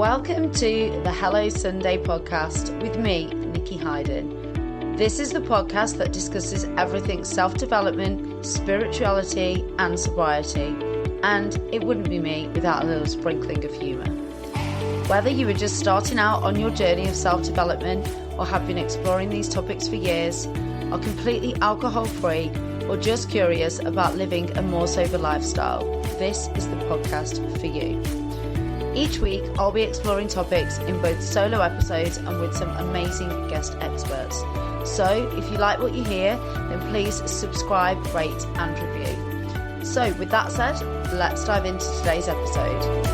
Welcome to the Hello Sunday podcast with me, Nikki Hayden. This is the podcast that discusses everything self-development, spirituality and sobriety. And it wouldn't be me without a little sprinkling of humour. Whether you are just starting out on your journey of self-development or have been exploring these topics for years, are completely alcohol-free or just curious about living a more sober lifestyle, this is the podcast for you. Each week, I'll be exploring topics in both solo episodes and with some amazing guest experts. So if you like what you hear, then please subscribe, rate and review. So with that said, let's dive into today's episode.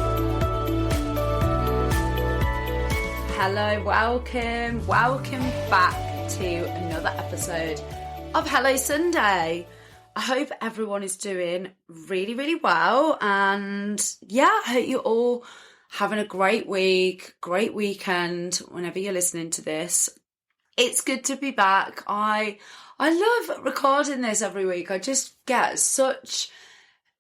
Hello, welcome back to another episode of Hello Sunday. I hope everyone is doing really well, and I hope you're all having a great week, great weekend whenever you're listening to this. It's good to be back. I love recording this every week. I just get such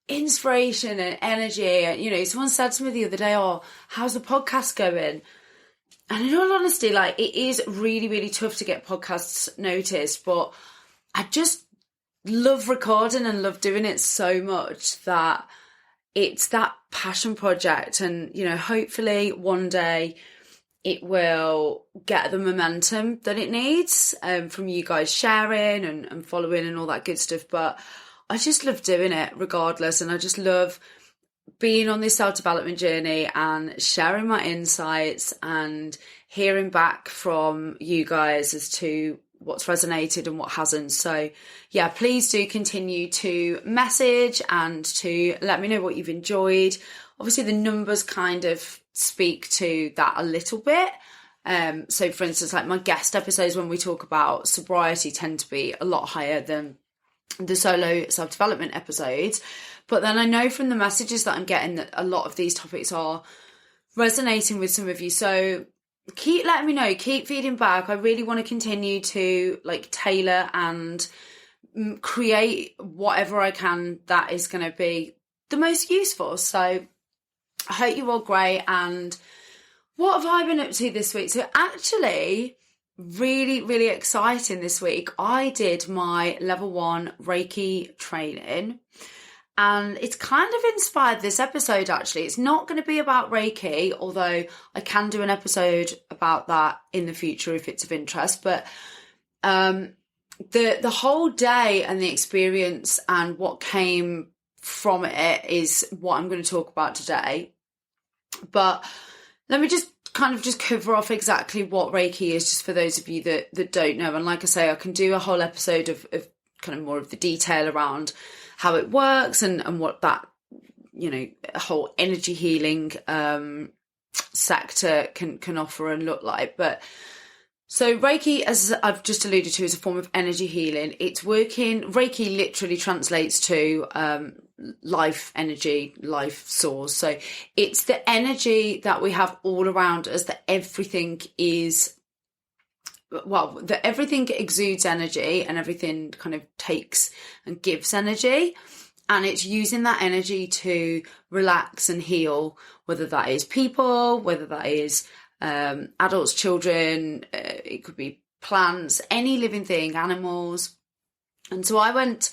inspiration and energy. You know, someone said to me the other day, "Oh, how's the podcast going?" And in all honesty, like, it is really tough to get podcasts noticed, but I just love recording and love doing it so much that it's that passion project. And, you know, hopefully one day it will get the momentum that it needs from you guys sharing and following and all that good stuff. But I just love doing it regardless. And I just love being on this self-development journey and sharing my insights and hearing back from you guys as to what's resonated and what hasn't. So yeah, please do continue to message and to let me know what you've enjoyed. Obviously the numbers kind of speak to that a little bit. So for instance, like my guest episodes when we talk about sobriety tend to be a lot higher than the solo self-development episodes. But then I know from the messages that I'm getting that a lot of these topics are resonating with some of you. So keep letting me know, keep feeding back. I really want to continue to like tailor and create whatever I can that is going to be the most useful. So I hope you're all great. And what have I been up to this week? So actually really exciting this week. I did my level 1 reiki training. And it's kind of inspired this episode, actually. It's not going to be about Reiki, although I can do an episode about that in the future if it's of interest. But the whole day and the experience and what came from it is what I'm going to talk about today. But let me just kind of just cover off exactly what Reiki is, just for those of you that don't know. And like I say, I can do a whole episode of kind of more of the detail around how it works and what that, you know, whole energy healing sector can offer and look like. But so Reiki, as I've just alluded to, is a form of energy healing. It's working, Reiki literally translates to life energy, life source. So it's the energy that we have all around us, that everything is, well, that everything exudes energy and everything kind of takes and gives energy. And it's using that energy to relax and heal, whether that is people, whether that is adults, children, it could be plants, any living thing, animals. And so I went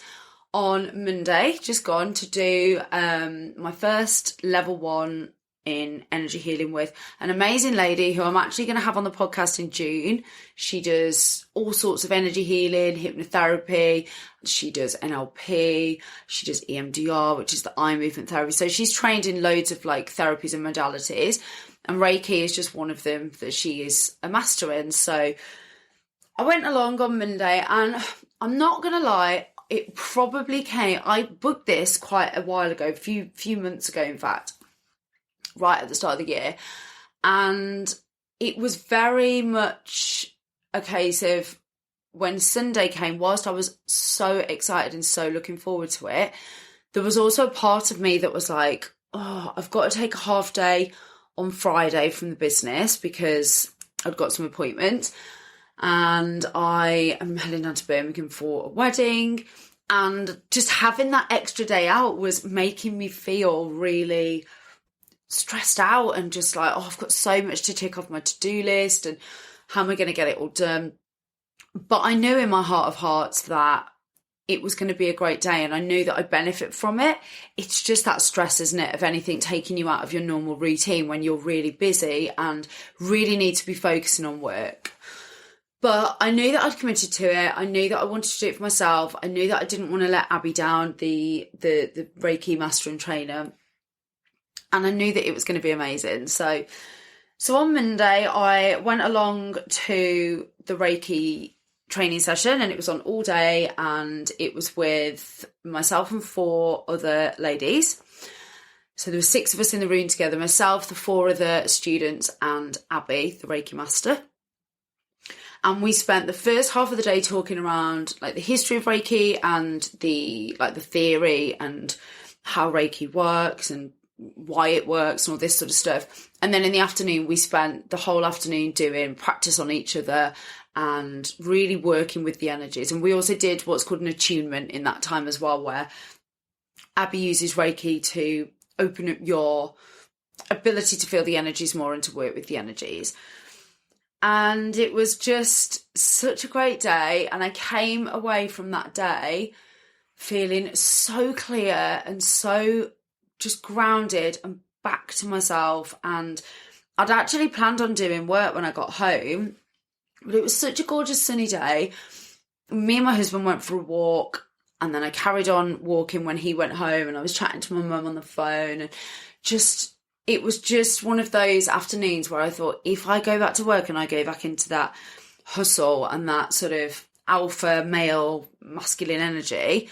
on Monday, just gone, to do my first level 1 in energy healing with an amazing lady who I'm actually going to have on the podcast in June. She does all sorts of energy healing, hypnotherapy, she does NLP, she does EMDR, which is the eye movement therapy. So she's trained in loads of like therapies and modalities, and Reiki is just one of them that she is a master in. So I went along on Monday, and I'm not going to lie, it probably came, I booked this quite a while ago, a few months ago in fact, right at the start of the year. And it was very much a case of when Sunday came, whilst I was so excited and so looking forward to it, there was also a part of me that was like, oh, I've got to take a half day on Friday from the business because I'd got some appointments and I am heading down to Birmingham for a wedding. And just having that extra day out was making me feel really stressed out and just like, oh, I've got so much to tick off my to-do list and how am I going to get it all done? But I knew in my heart of hearts that it was going to be a great day and I knew that I'd benefit from it. It's just that stress, isn't it, of anything taking you out of your normal routine when you're really busy and really need to be focusing on work. But I knew that I'd committed to it. I knew that I wanted to do it for myself. I knew that I didn't want to let Abby down, the Reiki master and trainer. And I knew that it was going to be amazing. So on Monday, I went along to the Reiki training session and it was on all day and it was with myself and 4 other ladies. So there were 6 of us in the room together, myself, the 4 other students and Abby, the Reiki master. And we spent the first half of the day talking around like the history of Reiki and the theory and how Reiki works and why it works and all this sort of stuff. And then in the afternoon, we spent the whole afternoon doing practice on each other and really working with the energies. And we also did what's called an attunement in that time as well, where Abby uses Reiki to open up your ability to feel the energies more and to work with the energies. And it was just such a great day. And I came away from that day feeling so clear and so just grounded and back to myself. And I'd actually planned on doing work when I got home, but it was such a gorgeous sunny day. Me and my husband went for a walk and then I carried on walking when he went home and I was chatting to my mum on the phone and it was just one of those afternoons where I thought, if I go back to work and I go back into that hustle and that sort of alpha male masculine energy,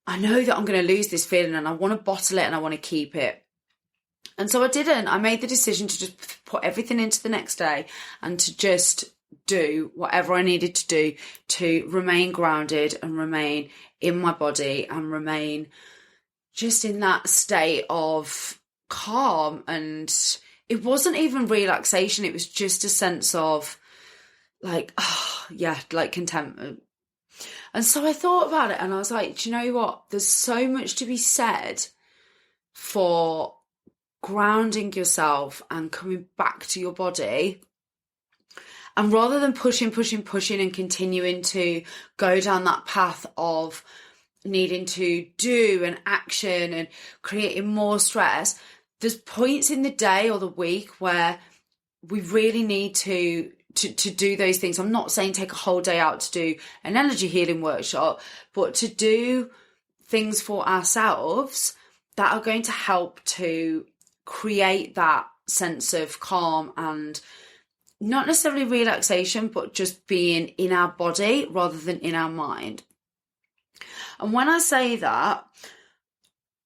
I know that I'm going to lose this feeling and I want to bottle it and I want to keep it. And so I didn't. I made the decision to just put everything into the next day and to just do whatever I needed to do to remain grounded and remain in my body and remain just in that state of calm. And it wasn't even relaxation. It was just a sense of like, oh, yeah, like contentment. And so I thought about it and I was like, do you know what? There's so much to be said for grounding yourself and coming back to your body. And rather than pushing and continuing to go down that path of needing to do an action and creating more stress, there's points in the day or the week where we really need to do those things. I'm not saying take a whole day out to do an energy healing workshop, but to do things for ourselves that are going to help to create that sense of calm and not necessarily relaxation, but just being in our body rather than in our mind. And when I say that,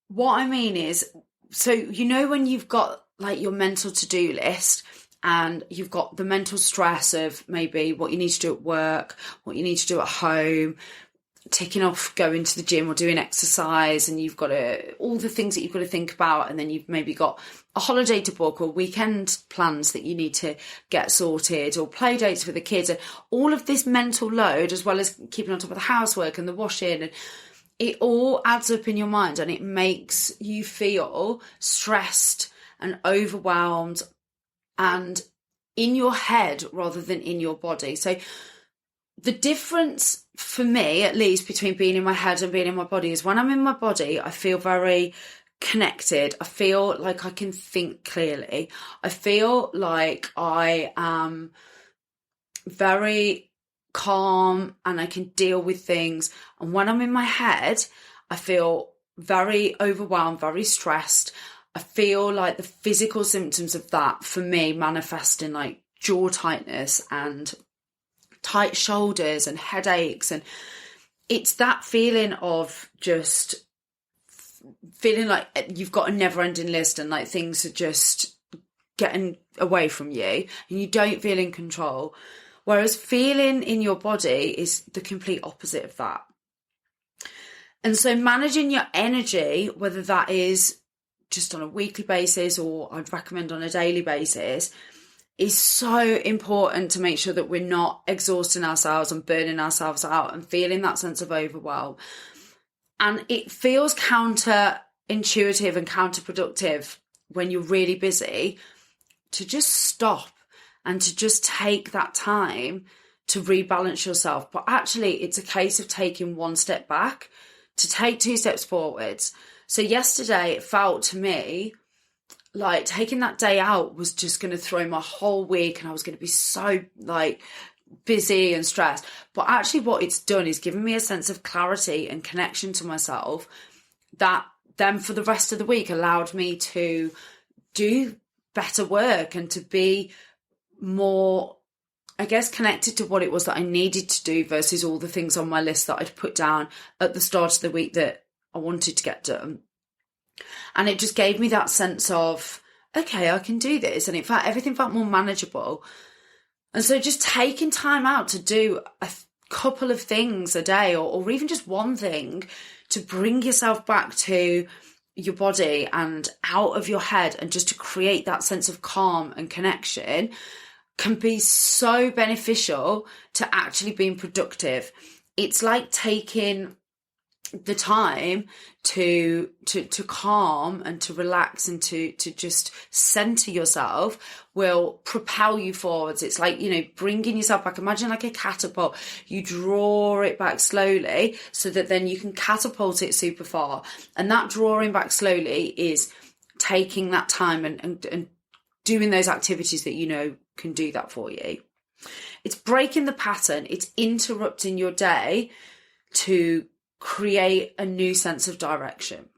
what I mean is, so you know when you've got like your mental to-do list and you've got the mental stress of maybe what you need to do at work, what you need to do at home, ticking off going to the gym or doing exercise, and you've got all the things that you've got to think about, and then you've maybe got a holiday to book or weekend plans that you need to get sorted or play dates with the kids, and all of this mental load, as well as keeping on top of the housework and the washing, and it all adds up in your mind and it makes you feel stressed and overwhelmed and in your head rather than in your body. So the difference for me, at least, between being in my head and being in my body is when I'm in my body, I feel very connected. I feel like I can think clearly. I feel like I am very calm and I can deal with things. And when I'm in my head, I feel very overwhelmed, very stressed. I feel like the physical symptoms of that for me manifest in like jaw tightness and tight shoulders and headaches, and it's that feeling of just feeling like you've got a never-ending list and like things are just getting away from you and you don't feel in control, whereas feeling in your body is the complete opposite of that. And so managing your energy, whether that is just on a weekly basis or I'd recommend on a daily basis, is so important to make sure that we're not exhausting ourselves and burning ourselves out and feeling that sense of overwhelm. And it feels counterintuitive and counterproductive when you're really busy, to just stop and to just take that time to rebalance yourself. But actually, it's a case of taking one step back to take 2 steps forwards. So yesterday, it felt to me like taking that day out was just going to throw my whole week, and I was going to be so like busy and stressed. But actually what it's done is given me a sense of clarity and connection to myself that then for the rest of the week allowed me to do better work and to be more, I guess, connected to what it was that I needed to do versus all the things on my list that I'd put down at the start of the week that I wanted to get done. And it just gave me that sense of, okay, I can do this. And in fact, everything felt more manageable. And so just taking time out to do a couple of things a day, or even just one thing to bring yourself back to your body and out of your head, and just to create that sense of calm and connection, can be so beneficial to actually being productive. It's like taking the time to calm and to relax and to just center yourself will propel you forwards. It's like, you know, bringing yourself back. Imagine like a catapult. You draw it back slowly so that then you can catapult it super far. And that drawing back slowly is taking that time and doing those activities that you know can do that for you. It's breaking the pattern. It's interrupting your day to create a new sense of direction.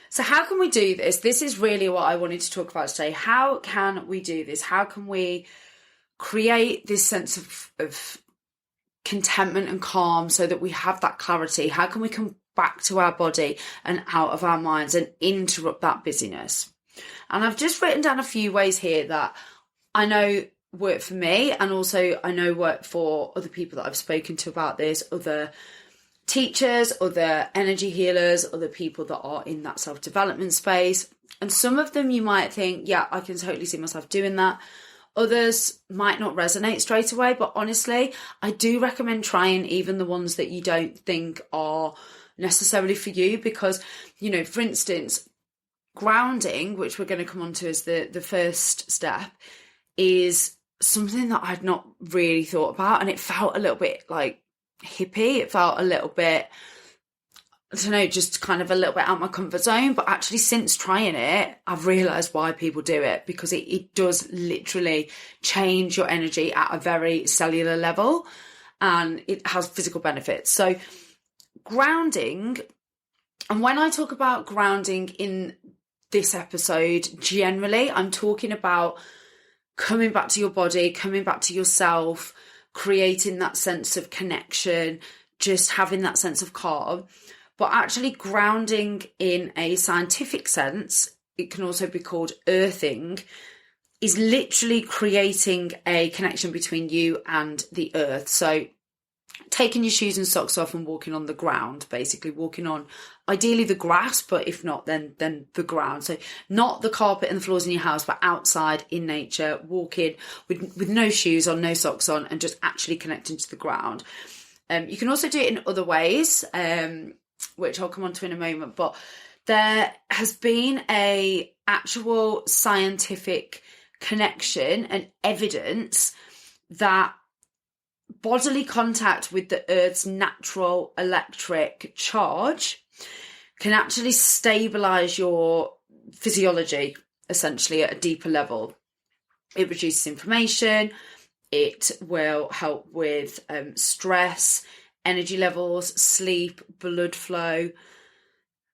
So how can we do this? This is really what I wanted to talk about today. How can we do this? How can we create this sense of contentment and calm so that we have that clarity? How can we come back to our body and out of our minds and interrupt that busyness? And I've just written down a few ways here that I know work for me, and also I know work for other people that I've spoken to about this, other teachers, other energy healers, other people that are in that self-development space. And some of them you might think, yeah, I can totally see myself doing that. Others might not resonate straight away, but honestly, I do recommend trying even the ones that you don't think are necessarily for you, because, you know, for instance, grounding, which we're going to come on to as the first step, is something that I'd not really thought about, and it felt a little bit like hippie. It felt a little bit, I don't know, just kind of a little bit out of my comfort zone. But actually, since trying it, I've realised why people do it, because it does literally change your energy at a very cellular level, and it has physical benefits. So grounding, and when I talk about grounding in this episode, generally, I'm talking about coming back to your body, coming back to yourself, creating that sense of connection, just having that sense of calm. But actually grounding in a scientific sense, it can also be called earthing, is literally creating a connection between you and the earth. So taking your shoes and socks off and walking on the ground, basically walking on ideally the grass, but if not, then the ground. So not the carpet and the floors in your house, but outside in nature, walking with no shoes on, no socks on, and just actually connecting to the ground. You can also do it in other ways, which I'll come on to in a moment, but there has been a actual scientific connection and evidence that bodily contact with the Earth's natural electric charge can actually stabilise your physiology, essentially, at a deeper level. It reduces inflammation, it will help with stress, energy levels, sleep, blood flow.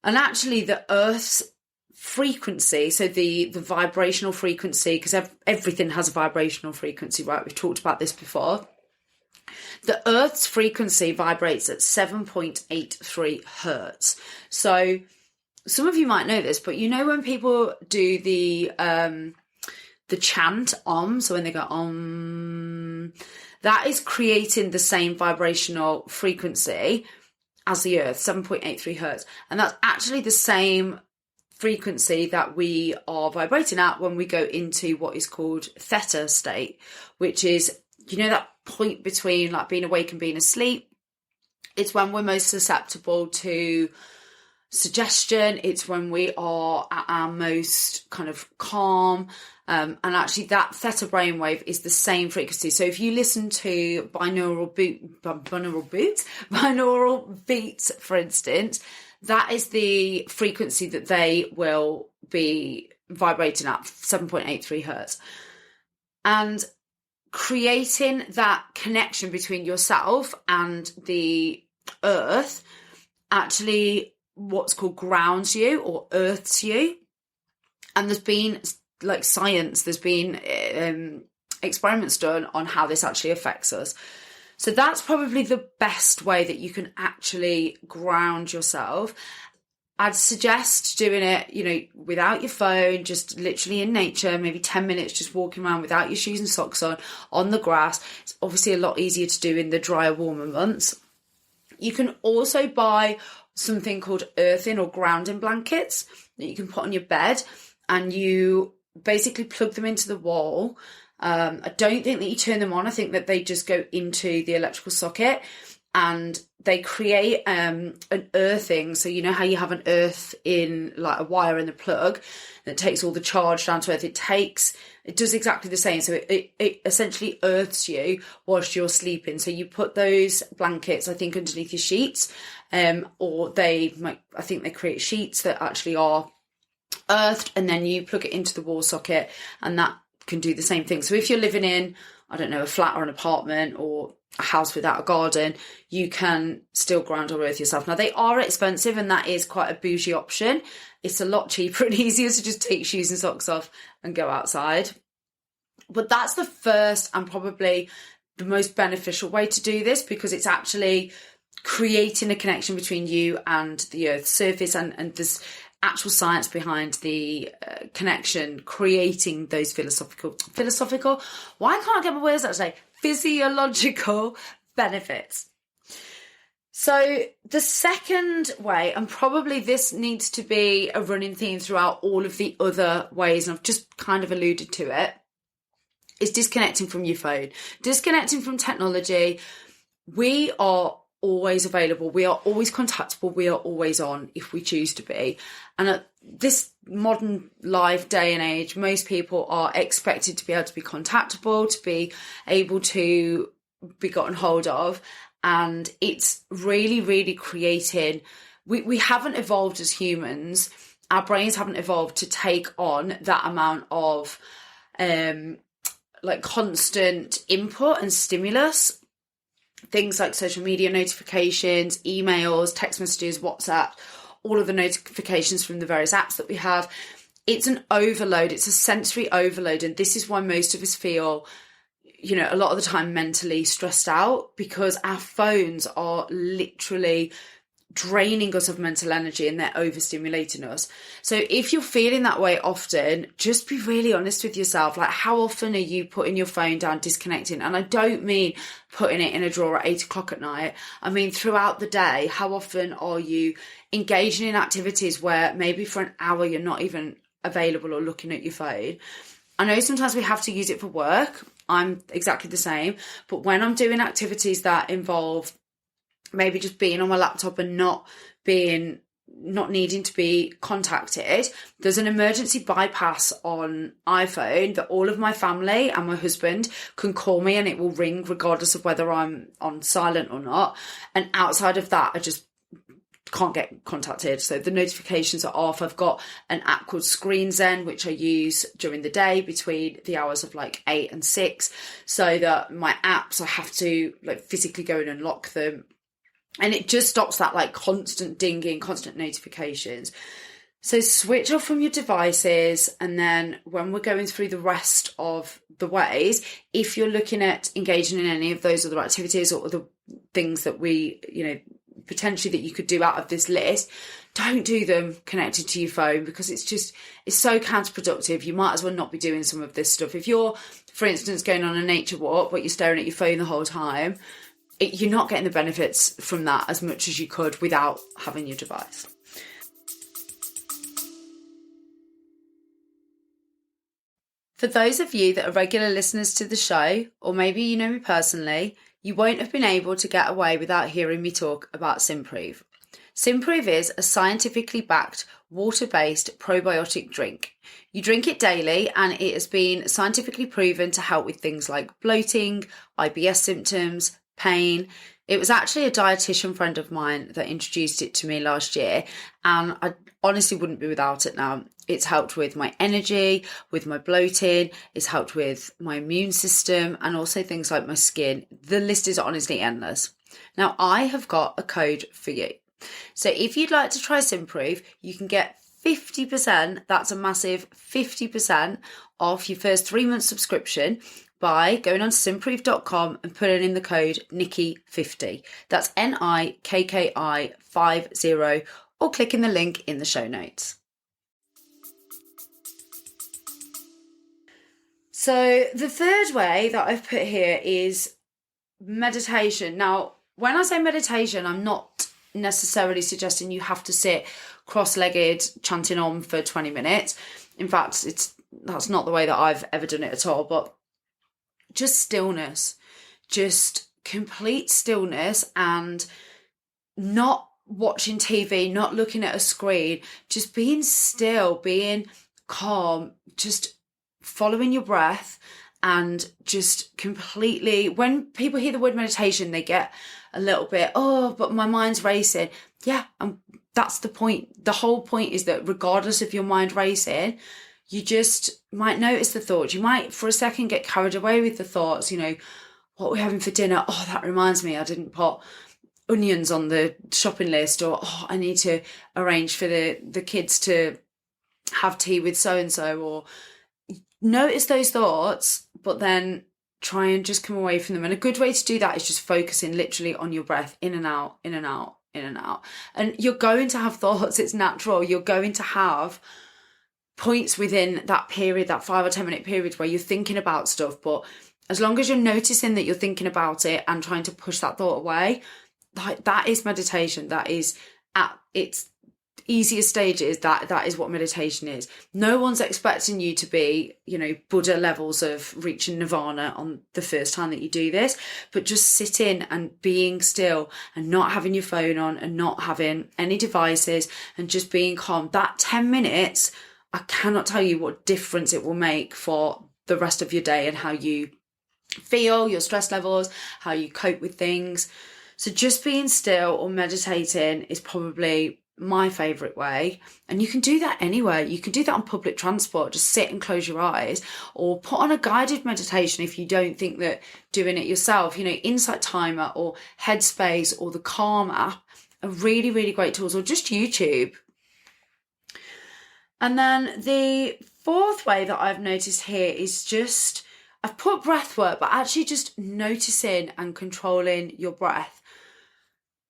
And actually the Earth's frequency, so the vibrational frequency, because everything has a vibrational frequency, right? We've talked about this before. The Earth's frequency vibrates at 7.83 hertz. So some of you might know this, but you know when people do the chant Om, so when they go Om, that is creating the same vibrational frequency as the Earth, 7.83 hertz. And that's actually the same frequency that we are vibrating at when we go into what is called theta state, which is, you know, that point between like being awake and being asleep. It's when we're most susceptible to suggestion. It's when we are at our most kind of calm. And actually that theta brainwave is the same frequency. So if you listen to binaural beats, for instance, that is the frequency that they will be vibrating at, 7.83 hertz. And creating that connection between yourself and the earth actually what's called grounds you or earths you. And there's been science, there's been experiments done on how this actually affects us. So that's probably the best way that you can actually ground yourself. I'd suggest doing it, without your phone, just literally in nature, maybe 10 minutes, just walking around without your shoes and socks on the grass. It's obviously a lot easier to do in the drier, warmer months. You can also buy something called earthing or grounding blankets that you can put on your bed, and you basically plug them into the wall. I don't think that you turn them on. I think that they just go into the electrical socket, and they create an earthing. So you know how you have an earth in like a wire in the plug that takes all the charge down to earth. It does exactly the same. So it essentially earths you whilst you're sleeping. So you put those blankets, I think, underneath your sheets, or I think they create sheets that actually are earthed, and then you plug it into the wall socket, and that can do the same thing. So if you're living in, I don't know, a flat or an apartment or a house without a garden, you can still ground or earth yourself. Now, they are expensive, and that is quite a bougie option. It's a lot cheaper and easier to just take shoes and socks off and go outside. But that's the first and probably the most beneficial way to do this, because it's actually creating a connection between you and the Earth's surface, and there's actual science behind the connection, creating those philosophical, why can't I get my words out today? Physiological benefits. So the second way, and probably this needs to be a running theme throughout all of the other ways, and I've just kind of alluded to it, is disconnecting from your phone, disconnecting from technology. We are always available. We are always contactable. We are always on if we choose to be. And at this modern life day and age, most people are expected to be able to be contactable, to be able to be gotten hold of. And it's really, really creating, we haven't evolved as humans. Our brains haven't evolved to take on that amount of constant input and stimulus. Things like social media notifications, emails, text messages, WhatsApp, all of the notifications from the various apps that we have. It's an overload. It's a sensory overload. And this is why most of us feel, a lot of the time mentally stressed out, because our phones are literally draining us of mental energy and they're overstimulating us. So if you're feeling that way often, just be really honest with yourself. Like, how often are you putting your phone down, disconnecting? And I don't mean putting it in a drawer at 8 o'clock at night. I mean, throughout the day, how often are you engaging in activities where maybe for an hour you're not even available or looking at your phone? I know sometimes we have to use it for work. I'm exactly the same. But when I'm doing activities that involve maybe just being on my laptop and not needing to be contacted, there's an emergency bypass on iPhone that all of my family and my husband can call me, and it will ring regardless of whether I'm on silent or not. And outside of that, I just can't get contacted. So the notifications are off. I've got an app called Screen Zen, which I use during the day between the hours of 8 and 6, so that my apps, I have to physically go and unlock them. And it just stops that constant dinging, constant notifications. So switch off from your devices. And then when we're going through the rest of the ways, if you're looking at engaging in any of those other activities or other things that we, potentially that you could do out of this list, don't do them connected to your phone, because it's so counterproductive. You might as well not be doing some of this stuff. If you're, for instance, going on a nature walk, but you're staring at your phone the whole time, you're not getting the benefits from that as much as you could without having your device. For those of you that are regular listeners to the show, or maybe you know me personally, you won't have been able to get away without hearing me talk about Simprove. Simprove is a scientifically backed water-based probiotic drink. You drink it daily and it has been scientifically proven to help with things like bloating, IBS symptoms, pain. It was actually a dietitian friend of mine that introduced it to me last year, and I honestly wouldn't be without it now. It's helped with my energy, with my bloating, it's helped with my immune system, and also things like my skin. The list is honestly endless. Now, I have got a code for you. So if you'd like to try Simprove, you can get 50%, that's a massive 50% off your first 3-month subscription by going on to simprove.com and putting in the code Nikki50. That's NIKKI50, or clicking the link in the show notes. So the third way that I've put here is meditation. Now, when I say meditation, I'm not necessarily suggesting you have to sit cross-legged chanting Om for 20 minutes. In fact, that's not the way that I've ever done it at all, but just stillness, just complete stillness, and not watching TV, not looking at a screen, just being still, being calm, just following your breath, and just completely, when people hear the word meditation, they get a little bit, oh, but my mind's racing. Yeah, and that's the point. The whole point is that regardless of your mind racing, you just might notice the thoughts. You might, for a second, get carried away with the thoughts. You know, what we're having for dinner. Oh, that reminds me, I didn't put onions on the shopping list. Or, oh, I need to arrange for the kids to have tea with so-and-so. Or notice those thoughts, but then try and just come away from them. And a good way to do that is just focusing literally on your breath, in and out, in and out, in and out. And you're going to have thoughts. It's natural. You're going to have points within that period, that 5 or 10 minute period, where you're thinking about stuff. But as long as you're noticing that you're thinking about it and trying to push that thought away, that is meditation. That is at its easiest stages. That is what meditation is. No one's expecting you to be, Buddha levels of reaching nirvana on the first time that you do this, but just sitting and being still and not having your phone on and not having any devices and just being calm. That 10 minutes, I cannot tell you what difference it will make for the rest of your day and how you feel, your stress levels, how you cope with things. So just being still or meditating is probably my favourite way. And you can do that anywhere. You can do that on public transport. Just sit and close your eyes, or put on a guided meditation if you don't think that doing it yourself. Insight Timer or Headspace or the Calm app are really, really great tools, or just YouTube. And then the fourth way that I've noticed here is just, I've put breath work, but actually just noticing and controlling your breath.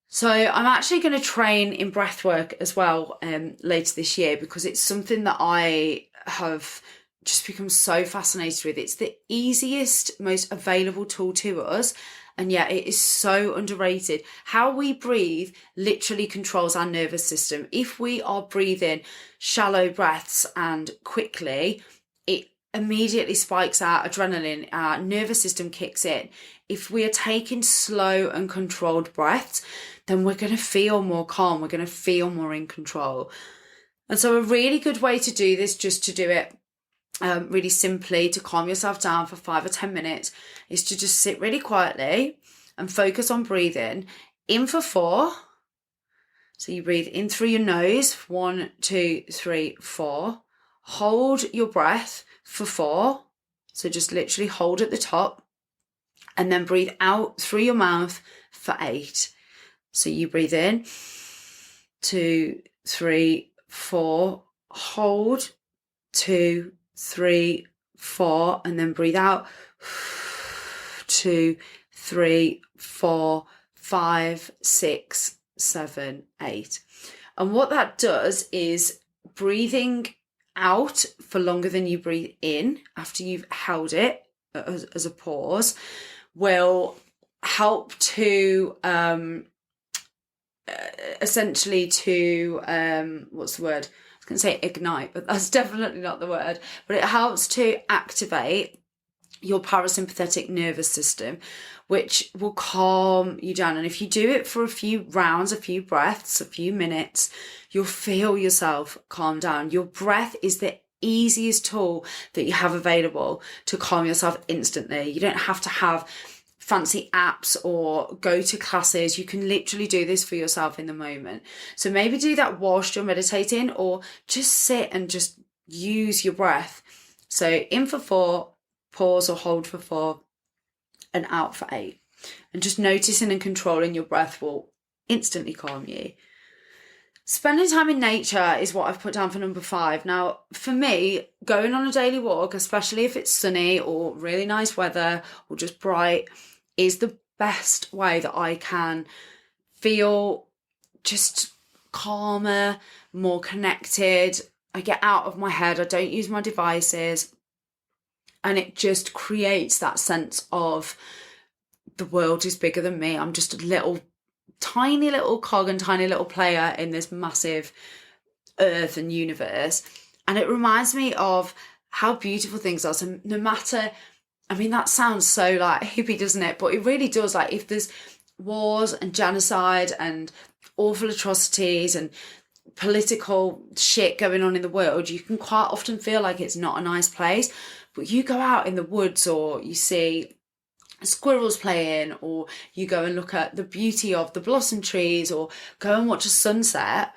So I'm actually going to train in breath work as well later this year, because it's something that I have just become so fascinated with. It's the easiest, most available tool to us, and yet it is so underrated. How we breathe literally controls our nervous system. If we are breathing shallow breaths and quickly, it immediately spikes our adrenaline, our nervous system kicks in. If we are taking slow and controlled breaths, then we're going to feel more calm, we're going to feel more in control. And so a really good way to do this, just to do it really simply, to calm yourself down for 5 or 10 minutes, is to just sit really quietly and focus on breathing. In for 4. So you breathe in through your nose, 1, 2, 3, 4. Hold your breath for 4. So just literally hold at the top, and then breathe out through your mouth for 8. So you breathe in, 2, 3, 4, hold, 2, 3, 4, and then breathe out, 2, 3, 4, 5, 6, 7, 8. And what that does is breathing out for longer than you breathe in after you've held it as a pause will help to essentially to what's the word? I was going to say ignite, but that's definitely not the word. But it helps to activate your parasympathetic nervous system, which will calm you down. And if you do it for a few rounds, a few breaths, a few minutes, you'll feel yourself calm down. Your breath is the easiest tool that you have available to calm yourself instantly. You don't have to have fancy apps or go to classes. You can literally do this for yourself in the moment. So maybe do that whilst you're meditating, or just sit and just use your breath. So in for 4, pause or hold for 4, and out for 8. And just noticing and controlling your breath will instantly calm you. Spending time in nature is what I've put down for number 5. Now, for me, going on a daily walk, especially if it's sunny or really nice weather or just bright, is the best way that I can feel just calmer, more connected. I get out of my head. I don't use my devices. And it just creates that sense of the world is bigger than me. I'm just a tiny little cog and tiny little player in this massive earth and universe. And it reminds me of how beautiful things are. So no matter, I mean, that sounds so like hippie, doesn't it? But it really does. Like, if there's wars and genocide and awful atrocities and political shit going on in the world, you can quite often feel like it's not a nice place. But you go out in the woods, or you see squirrels playing, or you go and look at the beauty of the blossom trees, or go and watch a sunset,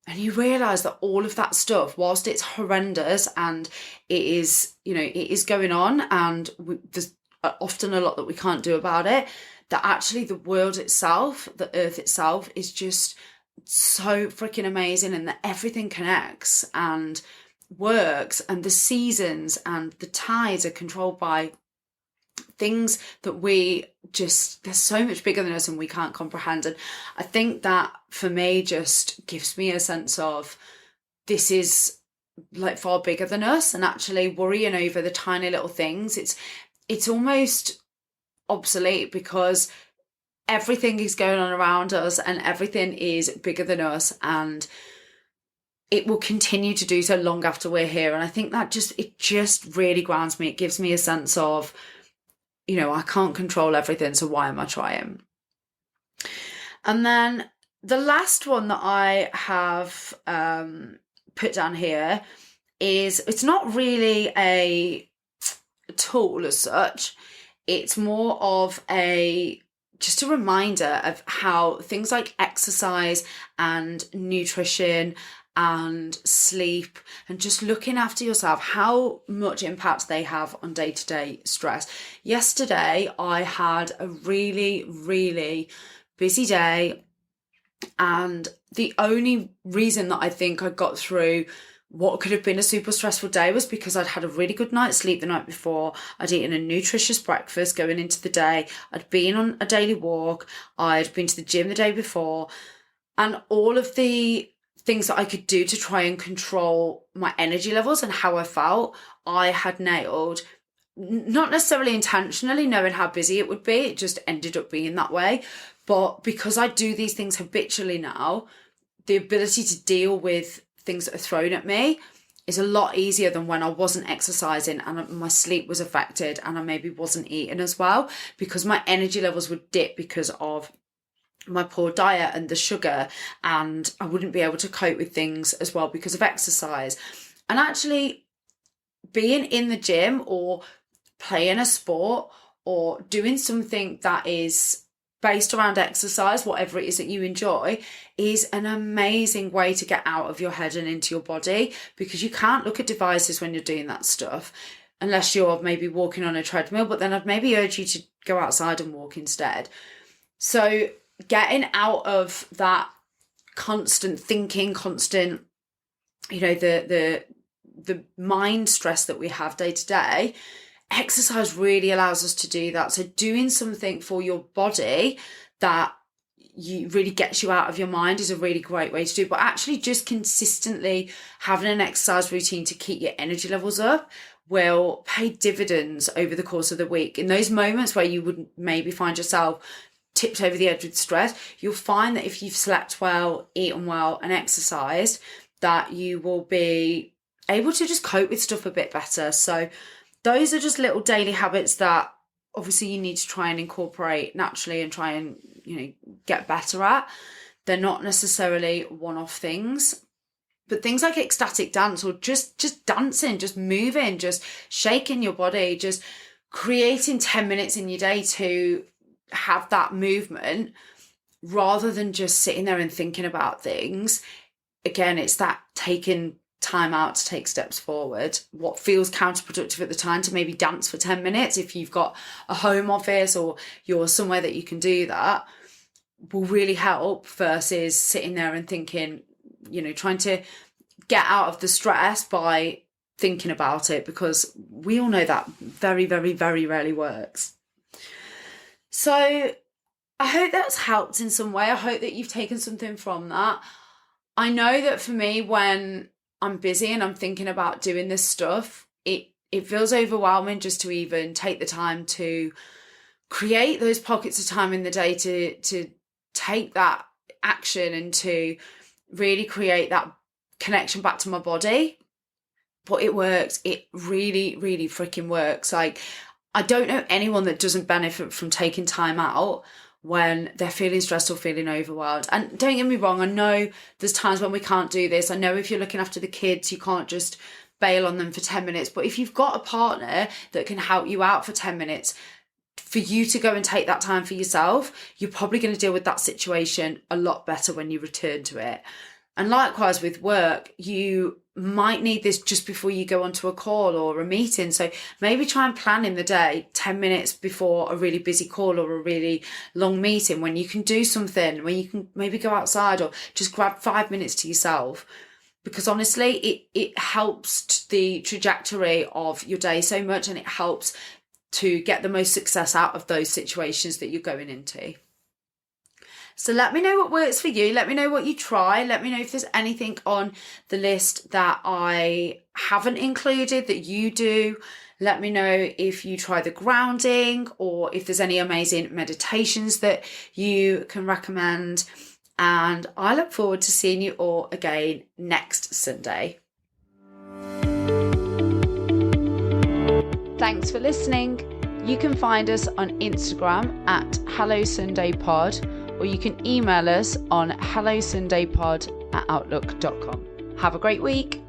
and you realise that all of that stuff, whilst it's horrendous and it is, it is going on, and there's often a lot that we can't do about it, that actually the world itself, the earth itself, is just so freaking amazing, and that everything connects and works, and the seasons and the tides are controlled by things that they're so much bigger than us and we can't comprehend. And I think that for me just gives me a sense of this is like far bigger than us, and actually worrying over the tiny little things, it's almost obsolete, because everything is going on around us and everything is bigger than us, and it will continue to do so long after we're here. And I think that it just really grounds me. It gives me a sense of, I can't control everything, so why am I trying? And then the last one that I have put down here is, it's not really a tool as such. It's more of just a reminder of how things like exercise and nutrition and sleep and just looking after yourself, how much impact they have on day-to-day stress. Yesterday, I had a really, really busy day, and the only reason that I think I got through what could have been a super stressful day was because I'd had a really good night's sleep the night before. I'd eaten a nutritious breakfast going into the day. I'd been on a daily walk. I'd been to the gym the day before. And all of the things that I could do to try and control my energy levels and how I felt, I had nailed. Not necessarily intentionally knowing how busy it would be, it just ended up being that way. But because I do these things habitually now, the ability to deal with things that are thrown at me is a lot easier than when I wasn't exercising and my sleep was affected and I maybe wasn't eating as well, because my energy levels would dip because of my poor diet and the sugar, and I wouldn't be able to cope with things as well because of exercise. And actually being in the gym or playing a sport or doing something that is based around exercise, whatever it is that you enjoy, is an amazing way to get out of your head and into your body, because you can't look at devices when you're doing that stuff unless you're maybe walking on a treadmill, but then I'd maybe urge you to go outside and walk instead. So getting out of that constant thinking, the mind stress that we have day to day, exercise really allows us to do that. So doing something for your body that really gets you out of your mind is a really great way to do. But actually just consistently having an exercise routine to keep your energy levels up will pay dividends over the course of the week. In those moments where you would maybe find yourself tipped over the edge with stress, you'll find that if you've slept well, eaten well and exercised, that you will be able to just cope with stuff a bit better. So those are just little daily habits that obviously you need to try and incorporate naturally and try and, get better at. They're not necessarily one-off things, but things like ecstatic dance, or just dancing, just moving, just shaking your body, just creating 10 minutes in your day to have that movement rather than just sitting there and thinking about things. Again, it's that taking time out to take steps forward. What feels counterproductive at the time to maybe dance for 10 minutes if you've got a home office or you're somewhere that you can do that will really help versus sitting there and thinking, trying to get out of the stress by thinking about it, because we all know that very, very, very rarely works. So I hope that's helped in some way. I hope that you've taken something from that. I know that for me, when I'm busy and I'm thinking about doing this stuff, it feels overwhelming just to even take the time to create those pockets of time in the day to take that action and to really create that connection back to my body. But it works. It really, really freaking works. Like, I don't know anyone that doesn't benefit from taking time out when they're feeling stressed or feeling overwhelmed. And don't get me wrong, I know there's times when we can't do this. I know if you're looking after the kids, you can't just bail on them for 10 minutes. But if you've got a partner that can help you out for 10 minutes, for you to go and take that time for yourself, you're probably going to deal with that situation a lot better when you return to it. And likewise with work, you might need this just before you go onto a call or a meeting. So maybe try and plan in the day 10 minutes before a really busy call or a really long meeting, when you can do something, when you can maybe go outside or just grab 5 minutes to yourself. Because honestly, it helps the trajectory of your day so much, and it helps to get the most success out of those situations that you're going into. So let me know what works for you. Let me know what you try. Let me know if there's anything on the list that I haven't included that you do. Let me know if you try the grounding, or if there's any amazing meditations that you can recommend. And I look forward to seeing you all again next Sunday. Thanks for listening. You can find us on Instagram at HelloSundayPod, or you can email us on hellosundaypod@outlook.com. Have a great week.